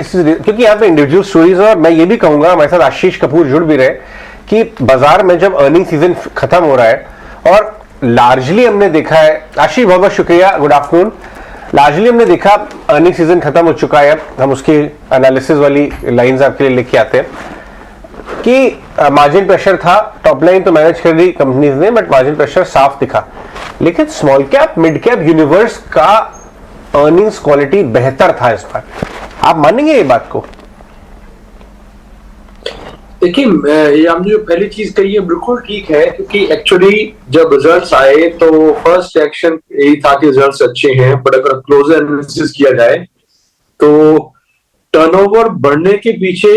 क्योंकि यहाँ पे इंडिविजुअल स्टोरीज और मैं ये भी कहूंगा, हमारे साथ आशीष कपूर जुड़ भी रहे, कि बाजार में जब अर्निंग सीजन खत्म हो रहा है और लार्जली हमने देखा है, आशीष बहुत बहुत शुक्रिया, गुड आफ्टरनून। लार्जली हमने देखा अर्निंग सीजन खत्म हो चुका है, अब हम उसकी एनालिसिस वाली लाइंस आपके लिए लिख के आते हैं कि मार्जिन प्रेशर था, टॉप लाइन तो मैनेज कर दी कंपनीज ने, बट मार्जिन प्रेशर साफ दिखा। लेकिन small cap mid cap universe का अर्निंग्स क्वालिटी बेहतर था इस बार, आप मानेंगे ये बात को? देखिए, ये हमने जो पहली चीज कही है बिल्कुल ठीक है, क्योंकि एक्चुअली जब रिजल्ट्स आए तो फर्स्ट रिएक्शन यही था कि रिजल्ट्स अच्छे हैं, बट अगर क्लोजर एनालिसिस किया जाए तो टर्नओवर बढ़ने के पीछे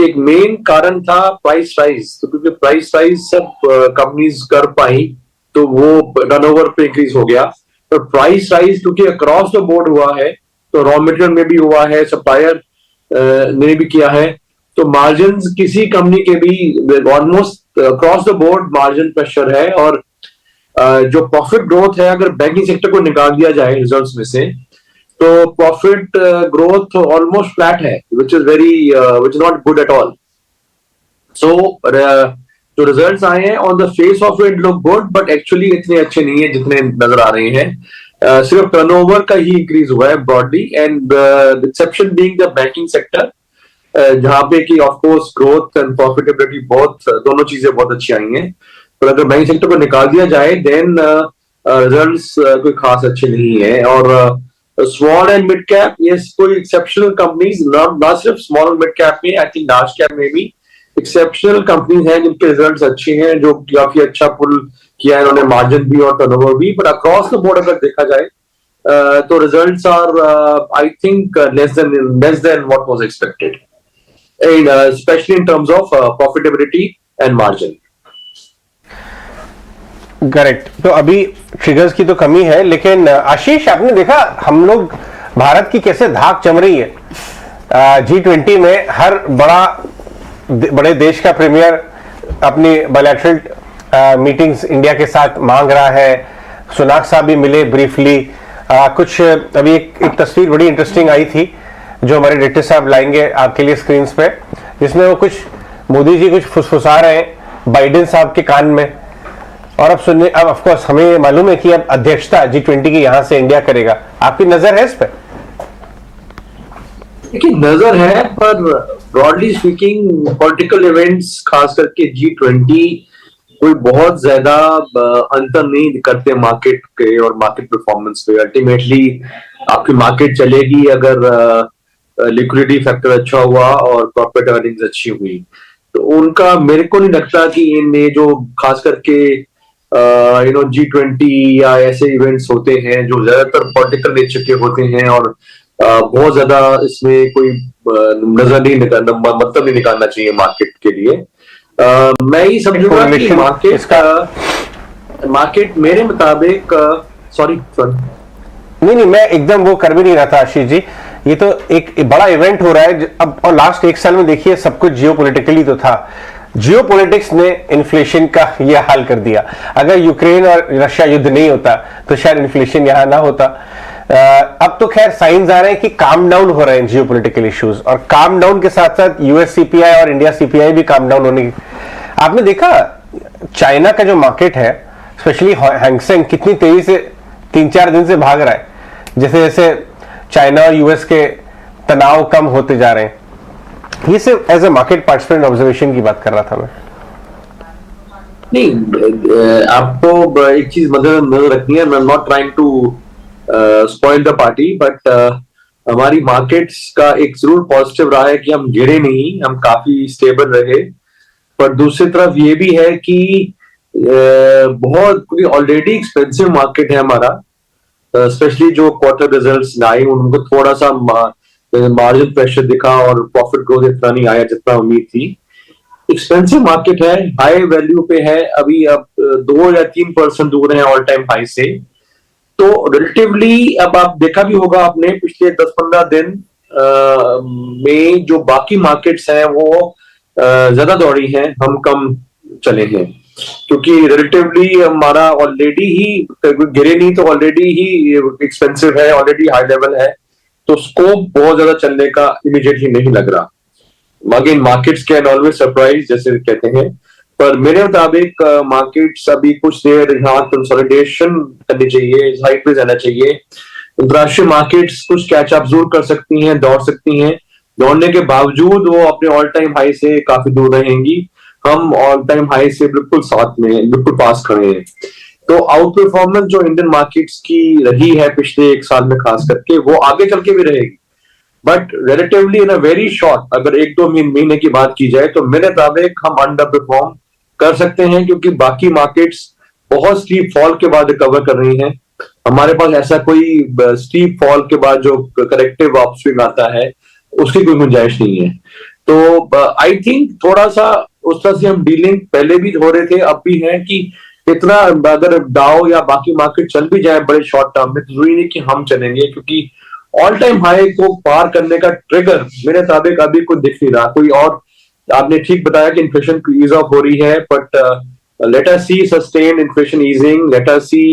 एक मेन कारण था प्राइस राइज। तो क्योंकि प्राइस राइज सब कंपनीज कर पाई तो वो टर्नओवर पे इंक्रीज हो गया। तो प्राइस राइज क्योंकि अक्रॉस द बोर्ड हुआ है, तो रॉ मटेरियल में भी हुआ है, सप्लायर ने भी किया है, तो मार्जिन किसी कंपनी के भी almost across the board margin pressure है। और जो प्रॉफिट ग्रोथ है, अगर बैंकिंग सेक्टर को निकाल दिया जाए रिजल्ट्स में से, तो प्रॉफिट ग्रोथ ऑलमोस्ट फ्लैट है, which is not good at all. So जो रिजल्ट्स आए हैं on the face of it look good, but actually इतने अच्छे नहीं है जितने नजर आ रहे हैं। सिर्फ टर्नओवर का ही इंक्रीज हुआ है broadly, and exception being the banking sector, जहां पे कि of course growth and profitability दोनों चीजें बहुत अच्छी आई हैं। पर अगर बैंकिंग सेक्टर को निकाल दिया जाए देन रिजल्ट्स कोई खास अच्छे नहीं है। और small and mid cap, yes, कोई एक्सेप्शनल कंपनीज, ना सिर्फ स्मॉल एंड मिड कैप में, आई थिंक लार्ज कैप में भी एक्सेप्शनल कंपनीज हैं जिनके रिजल्ट्स अच्छे हैं, जो काफी अच्छा पुल किया है इन्होंने, मार्जिन भी और टर्नओवर भी। बट अक्रॉस द बोर्ड अगर देखा जाए तो results are I think less than what was expected, especially in terms of profitability and margin. Correct. तो अभी ट्रिगर्स की तो कमी है, लेकिन आशीष आपने देखा हम लोग भारत की कैसे धाक जम रही है। G20 में हर बड़े देश का प्रीमियर अपनी बायलैटरल मीटिंग्स इंडिया के साथ मांग रहा है। सुनाक साहब भी मिले ब्रीफली। कुछ अभी एक तस्वीर बड़ी इंटरेस्टिंग आई थी जो हमारे डायरेक्टर साहब लाएंगे आपके लिए स्क्रीन पे, जिसमें वो कुछ मोदी जी कुछ फुसफुसा रहे हैं बाइडेन साहब के कान में। और अब सुनने, अब ऑफ कोर्स हमें मालूम है कि अब अध्यक्षता G20 की यहां से इंडिया करेगा। आपकी नजर है इस पे? देखिए, नजर है, पर ब्रॉडली स्पीकिंग पॉलिटिकल इवेंट्स खास करके G20 कोई बहुत ज्यादा अंतर नहीं करते मार्केट के और मार्केट परफॉर्मेंस पे। अल्टीमेटली आपकी मार्केट चलेगी अगर लिक्विडिटी फैक्टर अच्छा हुआ और प्रॉफिट अर्निंग्स अच्छी हुई। तो उनका मेरे को नहीं लगता कि ये जो खास करके G20 या ऐसे इवेंट्स होते हैं जो ज्यादातर पॉलिटिकल नेचर के होते हैं और बहुत ज्यादा इसमें कोई नजर नहीं निकालना, मतलब नहीं निकालना चाहिए मार्केट के लिए। मैं ही समझूंगा कि मार्केट मेरे मुताबिक सॉरी नहीं, मैं एकदम वो कर भी नहीं रहा था आशीष जी। ये तो एक बड़ा इवेंट हो रहा है अब, और लास्ट एक साल में देखिए सब कुछ जियोपॉलिटिकली तो था। जियोपॉलिटिक्स ने इन्फ्लेशन का यह हाल कर दिया। अगर यूक्रेन और रशिया युद्ध नहीं होता तो शायद इन्फ्लेशन यहां ना होता। अब तो खैर साइंस आ रहे हैं कि काम डाउन हो रहे हैं जियोपॉलिटिकल इश्यूज, और काम डाउन के साथ साथ यूएस सीपीआई और इंडिया सीपीआई भी काम डाउन होने की। आपने देखा चाइना का जो मार्केट है, स्पेशली हैंगसेंग, कितनी तेजी से 3-4 दिन से भाग रहा है, जैसे जैसे चाइना और यूएस के तनाव कम होते जा रहे हैं। ये सिर्फ as a market participant observation की बात कर रहा था मैं। नहीं, आपको एक चीज नजर रखनी है, not trying to spoil the party, but हमारी मार्केट्स का एक जरूर पॉजिटिव रहा है कि हम गिरे नहीं, हम काफी स्टेबल रहे। पर दूसरी तरफ ये भी है कि बहुत ऑलरेडी एक्सपेंसिव मार्केट है हमारा, स्पेशली जो क्वार्टर रिजल्ट्स लाए उनको थोड़ा सा मार्जिन प्रेशर दिखा और प्रॉफिट ग्रोथ इतना नहीं आया जितना उम्मीद थी। एक्सपेंसिव मार्केट है, हाई वैल्यू पे है, अभी अब 2 या 3% दूर है ऑल टाइम हाई से। तो रिलेटिवली अब आप देखा भी होगा आपने पिछले 10-15 दिन में जो बाकी मार्केट्स हैं वो ज्यादा दौड़ी हैं, हम कम चले हैं, क्योंकि रिलेटिवली हमारा ऑलरेडी ही गिरे नहीं तो ऑलरेडी ही एक्सपेंसिव है, ऑलरेडी हाई लेवल है। तो स्कोप बहुत ज्यादा चलने का इमीडिएटली नहीं लग रहा। Again markets can always surprise जैसे कहते हैं, पर मेरे मुताबिक मार्केट्स अभी कुछ देर यहाँ कंसोलिडेशन करनी चाहिए, हाइट पे जाना चाहिए। अंतरराष्ट्रीय मार्केट्स कुछ कैचअप जरूर कर सकती हैं, दौड़ सकती हैं, दौड़ने के बावजूद वो अपने ऑल टाइम हाई से काफी दूर रहेंगी। हम ऑल टाइम हाई से बिल्कुल साथ में, बिल्कुल पास खड़े हैं। तो आउट परफॉर्मेंस जो इंडियन मार्केट्स की रही है पिछले एक साल में खास करके, वो आगे चल के भी रहेगी, but relatively in a very short, अगर एक दो महीने की बात की जाए तो मेरे मुताबिक हम अंडर परफॉर्म कर सकते हैं, क्योंकि बाकी मार्केट्स बहुत स्टीप फॉल के बाद रिकवर कर रही हैं। हमारे पास ऐसा कोई स्टीप फॉल के बाद जो करेक्टिव अपस्विंग आता है उसकी कोई गुंजाइश नहीं है। तो आई थिंक थोड़ा सा उस तरह से हम डीलिंग पहले भी हो रहे थे, अब भी है कि इतना अगर डाउ या बाकी मार्केट चल भी जाए बड़े शॉर्ट टर्म में, तो जरूरी नहीं कि हम चलेंगे, क्योंकि ऑल टाइम हाई को पार करने का ट्रिगर मेरे मुताबिक अभी कोई दिख नहीं रहा कोई। और आपने ठीक बताया कि इन्फ्लेशन ईज ऑफ हो रही है, but let us see sustain inflation easing, let us see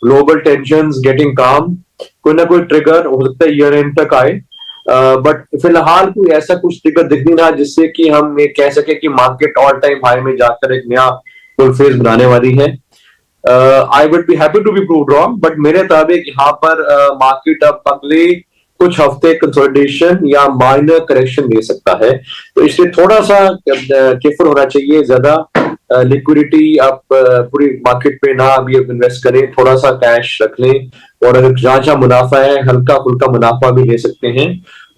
global tensions getting calm, कोई ना कोई ट्रिगर हो सकता है ईयर एंड तक आए। बट फिलहाल कोई ऐसा कुछ ट्रिगर दिख नहीं रहा जिससे कि हम ये कह सके कि मार्केट ऑल टाइम हाई में जाकर एक नया फुल फेज बनाने वाली है। I would be happy to be prove wrong, but मेरे मुताबिक यहाँ पर मार्केट अब अगले कुछ हफ्ते कंसोलिडेशन या माइनर करेक्शन दे सकता है। तो इसलिए थोड़ा सा केयरफुल होना चाहिए, ज्यादा लिक्विडिटी आप पूरी मार्केट पे ना अभी इन्वेस्ट करें, थोड़ा सा कैश रख लें, और अगर जहां मुनाफा है हल्का फुल्का मुनाफा भी ले सकते हैं।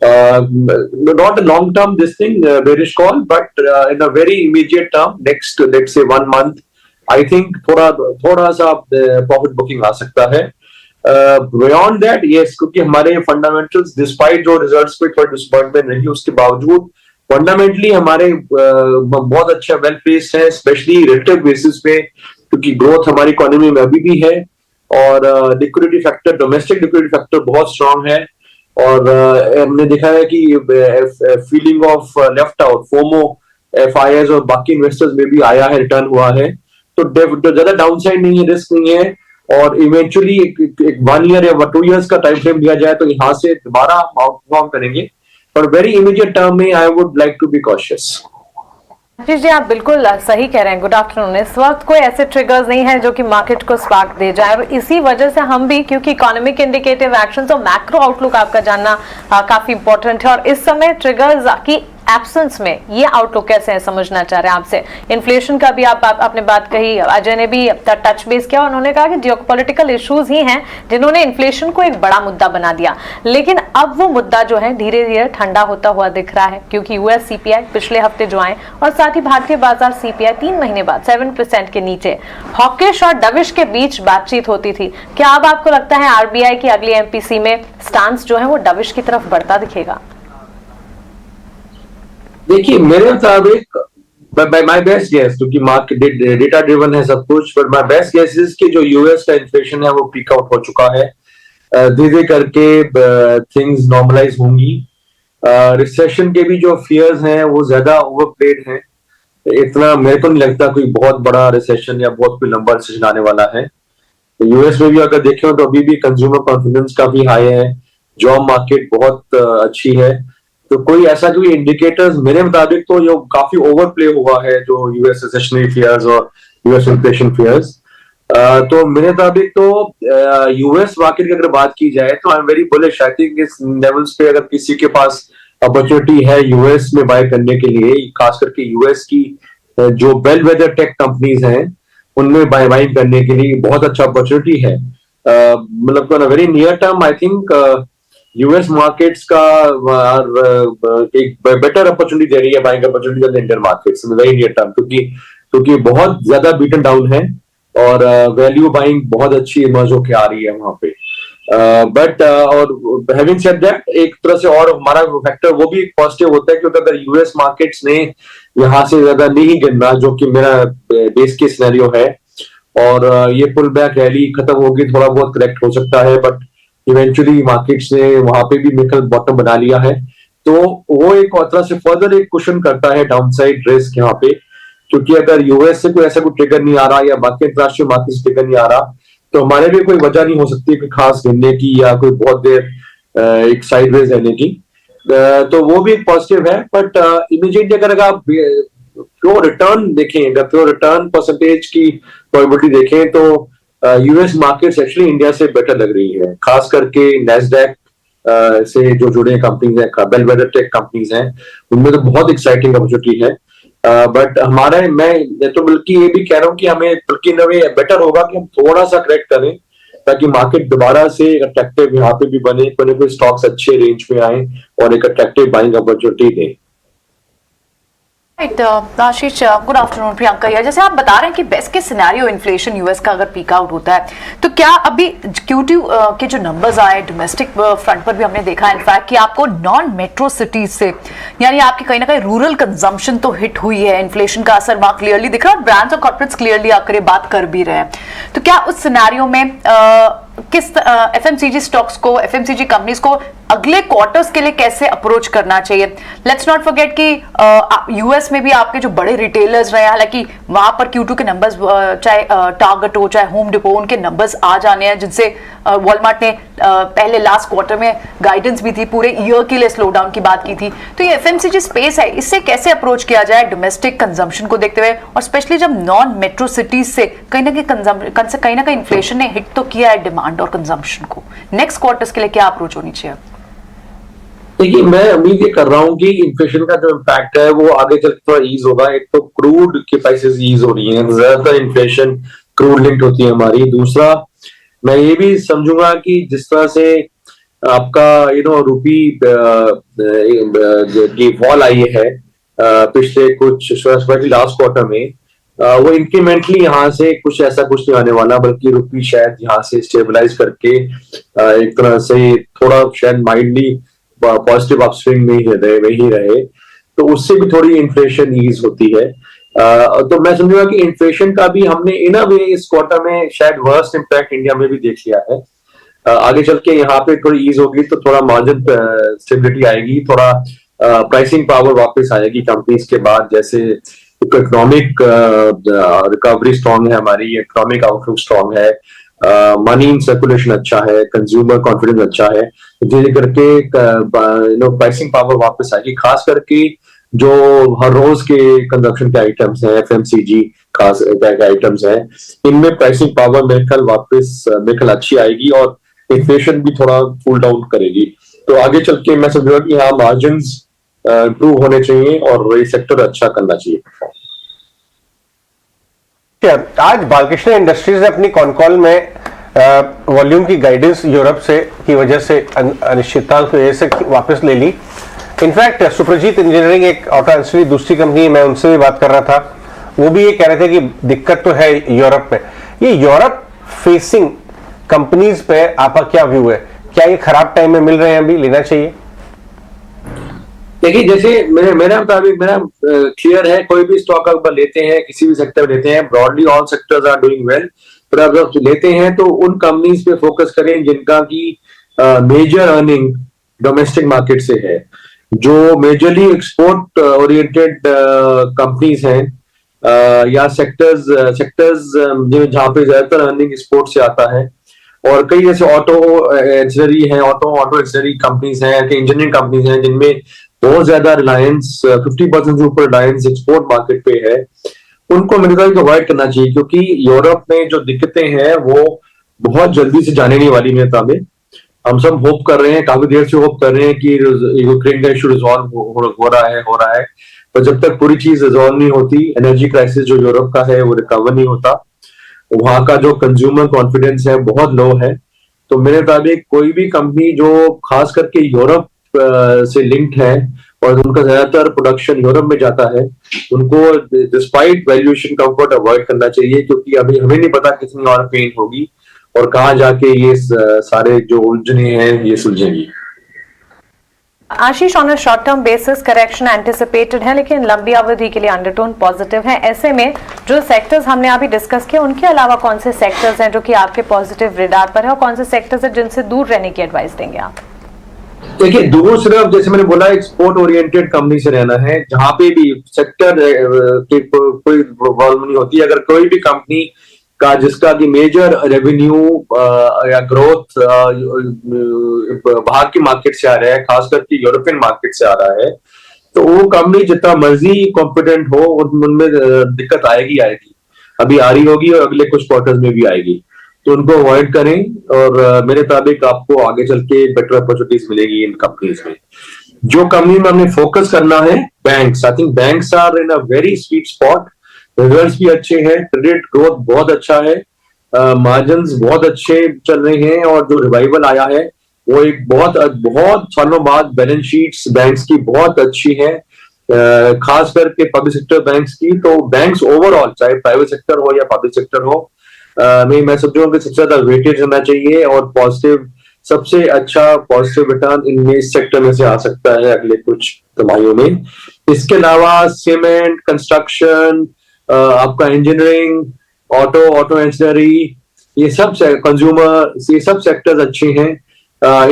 Not a long term this thing bearish call, but in a very immediate term next let's say 1 month I think थोड़ा सा प्रॉफिट बुकिंग आ सकता है। बियॉन्ड दैट यस, क्योंकि हमारे फंडामेंटल्स डिस्पाइट जो रिजल्ट्स पे थोड़ी डिसअपॉइंटमेंट रही उसके बावजूद फंडामेंटली हमारे बहुत अच्छा वेल प्लेस्ड है, स्पेशली रिलेटिव बेसिस पे, क्योंकि ग्रोथ हमारी इकोनॉमी में अभी भी है, और liquidity factor, domestic liquidity factor बहुत स्ट्रांग है। और हमने देखा है कि feeling of left out, FOMO, FIIs और बाकी इन्वेस्टर्स में भी आया है, रिटर्न हुआ है। तो ज्यादा डाउनसाइड नहीं है, रिस्क नहीं है, और इवेंचुअली एक 1 ईयर या 2 इयर्स का टाइम फ्रेम दिया जाए तो यहाँ से दोबारा आउट परफॉर्म करेंगे, पर वेरी इमीडिएट टर्म में I would like to be cautious. जी आप बिल्कुल सही कह रहे हैं। Good afternoon. इस वक्त कोई ऐसे ट्रिगर्स नहीं है जो कि मार्केट को स्पार्क दे जाए, और इसी वजह से हम भी, क्योंकि इकोनॉमिक इंडिकेटिव एक्शंस और मैक्रो आउटलुक आपका जानना काफी इंपॉर्टेंट है, और इस समय ट्रिगर्स की एब्सेंस में ये आउटलुक कैसे है समझना चाह रहे हैं आपसे। इन्फ्लेशन का भी आपने बात कही, अजय ने भी टच बेस किया, उन्होंने कहा कि जियोपॉलिटिकल इश्यूज ही हैं जिन्होंने इन्फ्लेशन को एक बड़ा मुद्दा बना दिया, लेकिन अब वो मुद्दा जो है धीरे धीरे ठंडा होता हुआ दिख रहा है, क्योंकि यूएस सीपीआई पिछले हफ्ते जो आए, और साथ ही भारतीय बाजार सीपीआई 3 महीने बाद 7% के नीचे। हॉकिश और डविश के बीच बातचीत होती थी, क्या अब आपको लगता है आरबीआई की अगली एमपीसी में स्टांस जो है वो डविश की तरफ बढ़ता दिखेगा? देखिए मेरे मुताबिक माय बेस्ट गेस, क्योंकि मार्केट डेटा ड्रिवन है सब कुछ, but my best guess is कि जो यूएस का इन्फ्लेशन है वो पीक आउट हो चुका है, धीरे धीरे करके थिंग्स नॉर्मलाइज होंगी। रिसेशन के भी जो फियर्स हैं वो ज्यादा ओवरप्लेड हैं, इतना मेरे को नहीं लगता कोई बहुत बड़ा रिसेशन या बहुत कोई लंबा रिसेशन आने वाला है। तो यूएस में भी अगर देखें तो अभी भी कंज्यूमर कॉन्फिडेंस काफी हाई है, जॉब मार्केट बहुत अच्छी है, तो कोई ऐसा कोई इंडिकेटर्स मेरे मुताबिक तो जो काफी ओवरप्ले हुआ है जो यूएस रिसेशनरी फियर्स और यूएस इन्फ्लेशन फियर्स, तो मेरे मुताबिक तो यूएस मार्केट की अगर बात की जाए तो I am very bullish. I think इस लेवल्स पे अगर किसी के पास अपॉर्चुनिटी है यूएस में बाय करने के लिए, खास करके यूएस की जो बेल वेदर टेक कंपनीज हैं उनमें बाइंग करने के लिए बहुत अच्छा अपॉर्चुनिटी है। मतलब very near term I think US markets का एक बेटर अपॉर्चुनिटी दे रही है buying opportunity then Indian markets in very near term, क्योंकि बहुत ज्यादा बीटन डाउन है और वैल्यू बाइंग बहुत अच्छी इमर्ज होकर आ रही है वहां पे। बट और हैविंग सेड दैट, एक तरह से और हमारा फैक्टर वो भी एक पॉजिटिव होता है, क्योंकि अगर यूएस मार्केट्स ने यहाँ से ज्यादा नहीं गिरना, जो कि मेरा बेस केस सिनेरियो है, और ये पुल बैक रैली खत्म होगी, थोड़ा बहुत करेक्ट हो सकता है, बट इवेंचुअली मार्केट्स ने वहां पे भी निकल बॉटम बना लिया है, तो वो एक और तरह से फर्दर एक कुशन करता है डाउनसाइड रिस्क यहाँ पे, क्योंकि अगर यूएस से कोई ऐसा कोई ट्रिगर नहीं आ रहा या बाकी अंतरराष्ट्रीय मार्केट से ट्रिगर नहीं आ रहा, तो हमारे लिए कोई वजह नहीं हो सकती कोई खास गिरने की या कोई बहुत देर एक साइडवेज रहने की, तो वो भी एक पॉजिटिव है। बट इमीडिएटली अगर आप प्योर रिटर्न देखें, अगर प्योर रिटर्न परसेंटेज की प्रोबेबिलिटी देखें तो यूएस मार्केट्स एक्चुअली इंडिया से बेटर लग रही है, खास करके नैस्डैक से जो जुड़े कंपनीज हैं, बेलवेडर टेक कंपनीज हैं, उनमें तो बहुत एक्साइटिंग अपॉर्चुनिटी है। बट मैं तो बल्कि ये भी कह रहा हूँ कि हमें बल्कि नवे बेटर होगा कि हम थोड़ा सा करेक्ट करें ताकि मार्केट दोबारा से अट्रैक्टिव यहाँ पे भी बने, कोई स्टॉक्स अच्छे रेंज में आए और एक अट्रैक्टिव बाइंग अपॉर्चुनिटी दें। राइट, आशीष, गुड आफ्टरनून। प्रियंका यार, जैसे आप बता रहे हैं कि बेस्ट के सिनेरियो इन्फ्लेशन यूएस का अगर पीक आउट होता है तो क्या अभी Q2 के जो नंबर्स आए डोमेस्टिक फ्रंट पर भी हमने देखा है इनफैक्ट कि आपको नॉन मेट्रो सिटीज से यानी आपकी कहीं ना कहीं रूरल कंजम्पशन तो हिट हुई है, इन्फ्लेशन का असर वहां क्लियरली दिख रहा है और ब्रांड्स और कॉर्पोरेट्स क्लियरली आकर बात कर भी रहे हैं। तो क्या उस सिनेरियो में किस एफएमसीजी स्टॉक्स को, एफएमसीजी कंपनीज को अगले क्वार्टर्स के लिए कैसे अप्रोच करना चाहिए? लेट्स नॉट फॉरगेट कि यूएस में भी आपके जो बड़े रिटेलर्स रहे, हालांकि वहां पर Q2 के नंबर्स चाहे टारगेट हो चाहे होम डिपो, उनके नंबर्स आ जाने हैं जिनसे वॉलमार्ट ने पहले लास्ट क्वार्टर में गाइडेंस भी थी, पूरे ईयर के लिए स्लो डाउन की बात की थी। तो ये एफएमसीजी स्पेस है, इससे कैसे अप्रोच किया जाए डोमेस्टिक कंजम्पशन को देखते हुए, और स्पेशली जब नॉन मेट्रो सिटीज से कहीं ना कहीं इन्फ्लेशन ने हिट तो किया है डिमांड और कंजम्पशन को, नेक्स्ट क्वार्टर्स के लिए क्या अप्रोच होनी चाहिए? देखिए, मैं उम्मीद ये कर रहा हूँ कि इन्फ्लेशन का जो इम्पैक्ट है वो आगे चल के थोड़ा ईज होगा। एक तो क्रूड की प्राइसेस ईज हो रही हैं, ज्यादातर इन्फ्लेशन क्रूड लिंक्ड होती है हमारी। दूसरा, मैं ये भी समझूंगा कि जिस तरह से आपका रूपी की फॉल आई है पिछले कुछ लास्ट क्वार्टर में, वो इंक्रीमेंटली यहाँ से कुछ ऐसा कुछ नहीं आने वाला, बल्कि रुपी शायद यहाँ से स्टेबलाइज करके एक तरह से थोड़ा शायद माइल्डली पॉजिटिव अपस्विंग में ही रहे, तो उससे भी थोड़ी इन्फ्लेशन ईज होती है। तो मैं समझूंगा कि इन्फ्लेशन का भी हमने इन अ वे इस क्वार्टर में शायद वर्स्ट इम्पैक्ट इंडिया में भी देख लिया है। आगे चल के यहाँ पे थोड़ी ईज होगी तो थोड़ा मार्जिन स्टेबिलिटी आएगी, थोड़ा प्राइसिंग पावर वापस आएगी कंपनीज के बाद, जैसे इकोनॉमिक रिकवरी स्ट्रांग है, हमारी इकोनॉमिक आउटलुक स्ट्रांग है, मनी इन सर्कुलेशन अच्छा है, कंज्यूमर कॉन्फिडेंस अच्छा है, धीरे करके प्राइसिंग पावर वापस आएगी। खास करके जो हर रोज के कंजप्शन के आइटम्स हैं, एफएमसीजी खास आइटम्स हैं, इनमें प्राइसिंग पावर मेरे ख्याल अच्छी आएगी और इन्फ्लेशन भी थोड़ा कूल डाउन करेगी। तो आगे चल के मैं समझूंगा कि यहाँ मार्जिन इंप्रूव होने चाहिए और ये सेक्टर अच्छा करना चाहिए। आज बालकृष्ण इंडस्ट्रीज ने अपनी कॉनकॉल में वॉल्यूम की गाइडेंस यूरोप से की वजह से अनिश्चितता की वजह से वापस ले ली। इनफैक्ट सुप्रजीत इंजीनियरिंग एक ऑटो एंसिलरी दूसरी कंपनी, मैं उनसे भी बात कर रहा था, वो भी ये कह रहे थे कि दिक्कत तो है यूरोप में। ये यूरोप फेसिंग कंपनीज पे आपका क्या व्यू है? क्या ये खराब टाइम में मिल रहे हैं, अभी लेना चाहिए? देखिए, जैसे मेरा मुताबिक मेरा क्लियर है, कोई भी स्टॉक अगर लेते हैं, किसी भी सेक्टर में लेते हैं, broadly all sectors are doing well, पर अगर लेते हैं तो उन कंपनीज पे फोकस करें जिनका की मेजर अर्निंग डोमेस्टिक मार्केट से है, जो मेजरली एक्सपोर्ट ओरिएंटेड कंपनीज हैं या सेक्टर्स जहां पे ज्यादातर अर्निंग एक्सपोर्ट से आता है। और कई जैसे ऑटो एंसिलरी हैं, ऑटो एंसिलरी कंपनीज हैं, इंजीनियरिंग कंपनीज हैं जिनमें बहुत ज्यादा रिलायंस 50% से ऊपर रिलायंस एक्सपोर्ट मार्केट पे है। उनको मेरे ख्याल अवॉइड करना चाहिए, क्योंकि यूरोप में जो दिक्कतें हैं वो बहुत जल्दी से जाने नहीं वाली। मेरे मुताबिक हम सब होप कर रहे हैं, काफी देर से होप कर रहे हैं कि यूक्रेन का इशू रिजॉल्व हो रहा है, पर जब तक पूरी चीज रिजॉल्व नहीं होती, एनर्जी क्राइसिस जो यूरोप का है वो रिकवर नहीं होता, वहां का जो कंज्यूमर कॉन्फिडेंस है बहुत लो है। तो मेरे मुताबिक कोई भी कंपनी जो खास करके यूरोप से लिंक्ड है और उनका ज्यादातर प्रोडक्शन यूरोप में जाता है, उनको डिस्पाइट वैल्यूएशन कंफर्ट अवॉइड करना चाहिए, क्योंकि अभी हमें नहीं पता कितनी और पेन होगी और कहाँ जाके ये सारे जो उलझने हैं ये सुलझेंगी। Ashish, on a short term basis correction anticipated है, लेकिन लंबी अवधि के लिए अंडरटोन पॉजिटिव है। ऐसे में जो सेक्टर्स हमने अभी डिस्कस किए, उनके अलावा कौन से सेक्टर्स हैं जो कि आपके पॉजिटिव रेडार पर है, और कौन से सेक्टर्स हैं जिनसे दूर रहने की एडवाइस देंगे आप? देखिए, दूर सिर्फ जैसे मैंने बोला एक्सपोर्ट ओरिएंटेड कंपनी से रहना है, जहां पे भी सेक्टर की कोई प्रॉब्लम नहीं होती। अगर कोई भी कंपनी का जिसका कि मेजर रेवेन्यू या ग्रोथ बाहर की मार्केट से आ रहा है, खास करके यूरोपियन मार्केट से आ रहा है, तो वो कंपनी जितना मर्जी कॉम्पिटेंट हो उनमें दिक्कत आएगी। अभी आ रही होगी और अगले कुछ क्वार्टर्स में भी आएगी, तो उनको अवॉइड करें और मेरे मुताबिक आपको आगे चल के बेटर अपॉर्चुनिटीज मिलेगी इन कंपनीज में। जो कंपनी में हमने फोकस करना है, banks. I think banks are in a very sweet spot. Results भी अच्छे हैं, क्रेडिट ग्रोथ बहुत अच्छा है, मार्जिन्स बहुत अच्छे चल रहे हैं और जो रिवाइवल आया है वो एक बहुत सालों बाद बैलेंस शीट्स बैंक्स की बहुत अच्छी है, खास करके पब्लिक सेक्टर बैंक्स की। तो बैंक्स ओवरऑल, चाहे प्राइवेट सेक्टर हो या पब्लिक सेक्टर हो, मैं समझूंगा कि सबसे ज्यादा वेटेज होना चाहिए और पॉजिटिव, सबसे अच्छा पॉजिटिव रिटर्न इनमें इस सेक्टर में से आ सकता है अगले कुछ तिमाहियों में। इसके अलावा सीमेंट, कंस्ट्रक्शन, आपका इंजीनियरिंग, ऑटो एंसिलरी, ये सब कंज्यूमर, ये सब सेक्टर्स अच्छे हैं।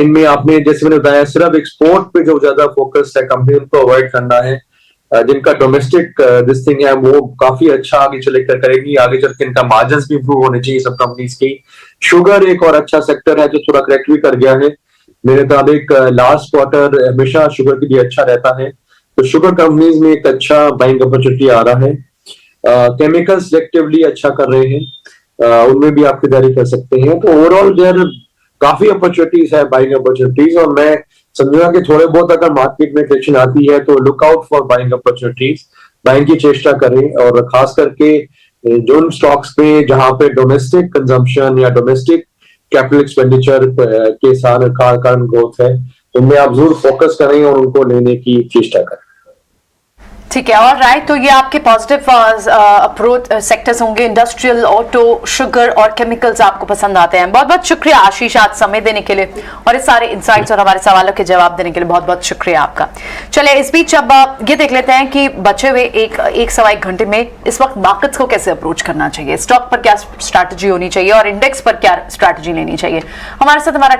इनमें आपने जैसे मैंने बताया सिर्फ एक्सपोर्ट पे जो ज्यादा फोकस है कंपनी, उनको अवॉइड करना है। जिनका डोमेस्टिक दिस थिंग है वो काफी अच्छा आगे चले कर करेगी, आगे चल के इनका मार्जिन्स भी इंप्रूव होने चाहिए सब कंपनीज की। शुगर एक और अच्छा सेक्टर है जो थोड़ा करेक्ट भी कर गया है मेरे मुताबिक। लास्ट क्वार्टर हमेशा शुगर के लिए अच्छा रहता है, तो शुगर कंपनीज में एक अच्छा बाइंग अपॉर्चुनिटी आ रहा है। केमिकल्स सिलेक्टिवली अच्छा कर रहे हैं, उनमें भी आप खरीदारी कर सकते हैं। तो ओवरऑल देयर काफी अपॉर्चुनिटीज है, बाइंग अपॉर्चुनिटीज, और मैं समझूंगा कि थोड़े बहुत अगर मार्केट में करेक्शन आती है तो look out for buying opportunities, buying की चेष्टा करें। और खास करके जो स्टॉक्स पे जहां पे डोमेस्टिक कंजम्पशन या डोमेस्टिक कैपिटल एक्सपेंडिचर के साथ कारण ग्रोथ है, उनमें आप जरूर फोकस करें और उनको लेने की चेष्टा करें। ठीक है, और राइट, तो ये आपके पॉजिटिव अप्रोच सेक्टर्स होंगे, इंडस्ट्रियल, ऑटो, शुगर और केमिकल्स आपको पसंद आते हैं। बहुत बहुत शुक्रिया आशीष आज समय देने के लिए और इस सारे इंसाइट्स और हमारे सवालों के जवाब देने के लिए बहुत बहुत शुक्रिया आपका। चलिए इस बीच अब ये देख लेते हैं कि बचे हुए एक सवा एक घंटे में इस वक्त मार्केट्स को कैसे अप्रोच करना चाहिए, स्टॉक पर क्या स्ट्रैटेजी होनी चाहिए और इंडेक्स पर क्या स्ट्रैटेजी लेनी चाहिए। हमारे साथ हमारा